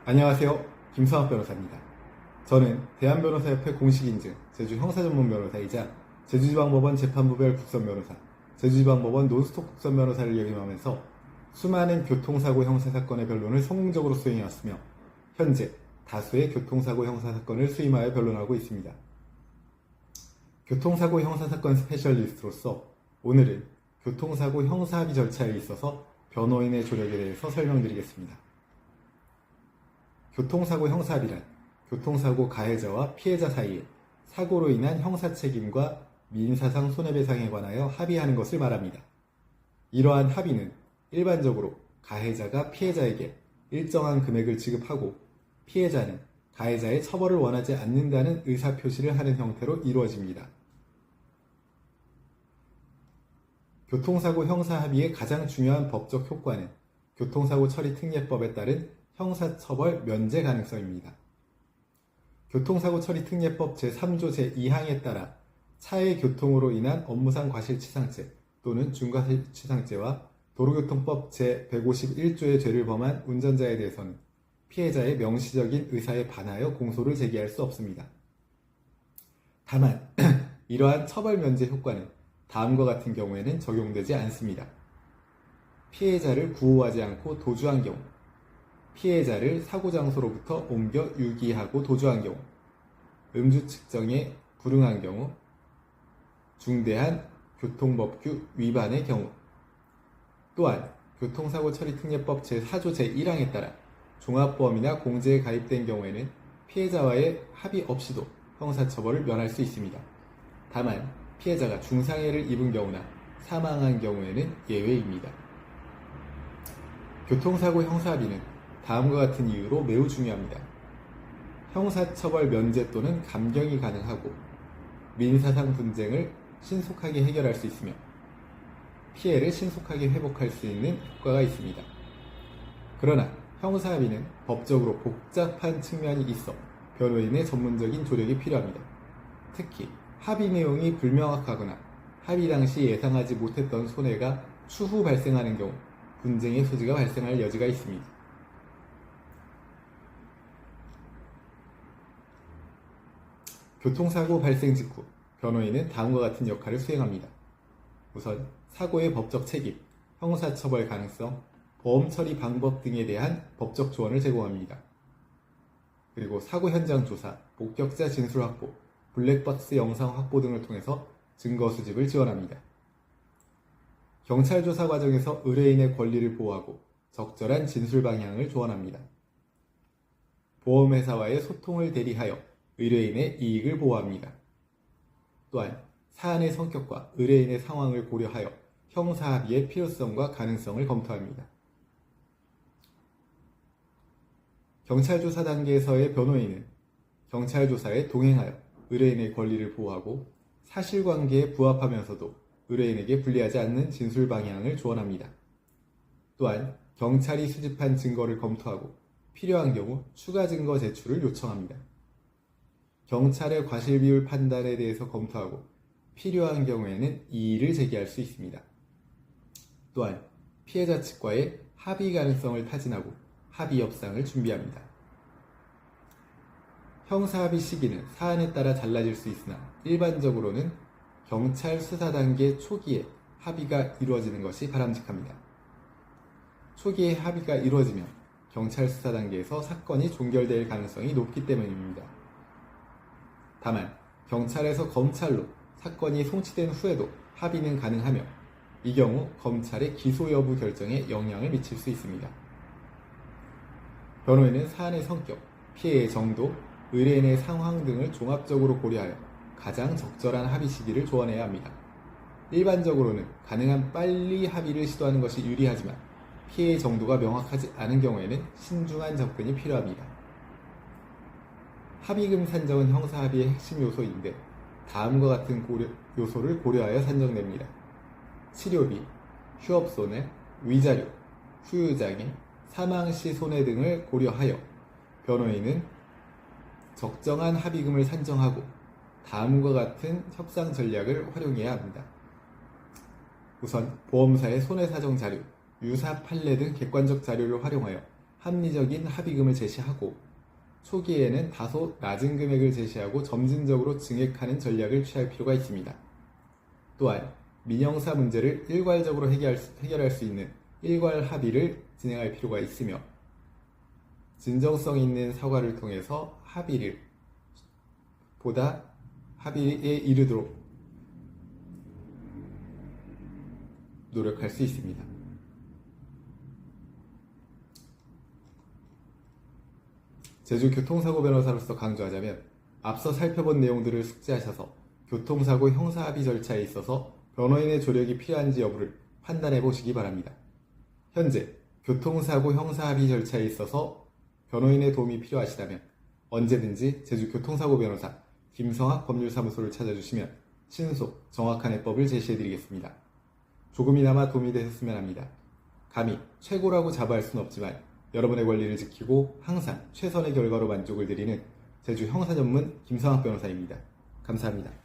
안녕하세요. 김성학 변호사입니다. 저는 대한변호사협회 공식인증 제주형사전문변호사이자 제주지방법원 재판부별 국선변호사, 제주지방법원 논스톱 국선변호사를 역임하면서 수많은 교통사고 형사사건의 변론을 성공적으로 수행해왔으며 현재 다수의 교통사고 형사사건을 수임하여 변론하고 있습니다. 교통사고 형사사건 스페셜리스트로서 오늘은 교통사고 형사합의 절차에 있어서 변호인의 조력에 대해서 설명드리겠습니다. 교통사고 형사합의란 교통사고 가해자와 피해자 사이에 사고로 인한 형사책임과 민사상 손해배상에 관하여 합의하는 것을 말합니다. 이러한 합의는 일반적으로 가해자가 피해자에게 일정한 금액을 지급하고 피해자는 가해자의 처벌을 원하지 않는다는 의사표시를 하는 형태로 이루어집니다. 교통사고 형사합의의 가장 중요한 법적 효과는 교통사고 처리 특례법에 따른 형사처벌 면제 가능성입니다. 교통사고 처리 특례법 제3조 제2항에 따라 차의 교통으로 인한 업무상 과실치상죄 또는 중과실치상죄와 도로교통법 제151조의 죄를 범한 운전자에 대해서는 피해자의 명시적인 의사에 반하여 공소를 제기할 수 없습니다. 다만 이러한 처벌 면제 효과는 다음과 같은 경우에는 적용되지 않습니다. 피해자를 구호하지 않고 도주한 경우, 피해자를 사고장소로부터 옮겨 유기하고 도주한 경우, 음주 측정에 불응한 경우, 중대한 교통법규 위반의 경우, 또한 교통사고 처리 특례법 제4조 제1항에 따라 종합보험이나 공제에 가입된 경우에는 피해자와의 합의 없이도 형사처벌을 면할 수 있습니다. 다만 피해자가 중상해를 입은 경우나 사망한 경우에는 예외입니다. 교통사고 형사합의는 다음과 같은 이유로 매우 중요합니다. 형사처벌 면제 또는 감경이 가능하고 민사상 분쟁을 신속하게 해결할 수 있으며 피해를 신속하게 회복할 수 있는 효과가 있습니다. 그러나 형사합의는 법적으로 복잡한 측면이 있어 변호인의 전문적인 조력이 필요합니다. 특히 합의 내용이 불명확하거나 합의 당시 예상하지 못했던 손해가 추후 발생하는 경우 분쟁의 소지가 발생할 여지가 있습니다. 교통사고 발생 직후 변호인은 다음과 같은 역할을 수행합니다. 우선 사고의 법적 책임, 형사처벌 가능성, 보험 처리 방법 등에 대한 법적 조언을 제공합니다. 그리고 사고 현장 조사, 목격자 진술 확보, 블랙박스 영상 확보 등을 통해서 증거 수집을 지원합니다. 경찰 조사 과정에서 의뢰인의 권리를 보호하고 적절한 진술 방향을 조언합니다. 보험회사와의 소통을 대리하여 의뢰인의 이익을 보호합니다. 또한 사안의 성격과 의뢰인의 상황을 고려하여 형사합의의 필요성과 가능성을 검토합니다. 경찰 조사 단계에서의 변호인은 경찰 조사에 동행하여 의뢰인의 권리를 보호하고 사실관계에 부합하면서도 의뢰인에게 불리하지 않는 진술 방향을 조언합니다. 또한 경찰이 수집한 증거를 검토하고 필요한 경우 추가 증거 제출을 요청합니다. 경찰의 과실비율 판단에 대해서 검토하고 필요한 경우에는 이의를 제기할 수 있습니다. 또한 피해자 측과의 합의 가능성을 타진하고 합의 협상을 준비합니다. 형사합의 시기는 사안에 따라 달라질 수 있으나 일반적으로는 경찰 수사 단계 초기에 합의가 이루어지는 것이 바람직합니다. 초기에 합의가 이루어지면 경찰 수사 단계에서 사건이 종결될 가능성이 높기 때문입니다. 다만 경찰에서 검찰로 사건이 송치된 후에도 합의는 가능하며 이 경우 검찰의 기소 여부 결정에 영향을 미칠 수 있습니다. 변호인은 사안의 성격, 피해의 정도, 의뢰인의 상황 등을 종합적으로 고려하여 가장 적절한 합의 시기를 조언해야 합니다. 일반적으로는 가능한 빨리 합의를 시도하는 것이 유리하지만 피해의 정도가 명확하지 않은 경우에는 신중한 접근이 필요합니다. 합의금 산정은 형사합의의 핵심 요소인데 다음과 같은 요소를 고려하여 산정됩니다. 치료비, 휴업손해, 위자료, 후유장애, 사망시 손해 등을 고려하여 변호인은 적정한 합의금을 산정하고 다음과 같은 협상 전략을 활용해야 합니다. 우선 보험사의 손해사정 자료, 유사 판례 등 객관적 자료를 활용하여 합리적인 합의금을 제시하고 초기에는 다소 낮은 금액을 제시하고 점진적으로 증액하는 전략을 취할 필요가 있습니다. 또한 민형사 문제를 일괄적으로 해결할 수 있는 일괄 합의를 진행할 필요가 있으며 진정성 있는 사과를 통해서 보다 합의에 이르도록 노력할 수 있습니다. 제주 교통사고 변호사로서 강조하자면 앞서 살펴본 내용들을 숙지하셔서 교통사고 형사합의 절차에 있어서 변호인의 조력이 필요한지 여부를 판단해 보시기 바랍니다. 현재 교통사고 형사합의 절차에 있어서 변호인의 도움이 필요하시다면 언제든지 제주 교통사고 변호사 김성학 법률사무소를 찾아주시면 신속, 정확한 해법을 제시해드리겠습니다. 조금이나마 도움이 되셨으면 합니다. 감히 최고라고 자부할 수는 없지만 여러분의 권리를 지키고 항상 최선의 결과로 만족을 드리는 제주 형사 전문 김성학 변호사입니다. 감사합니다.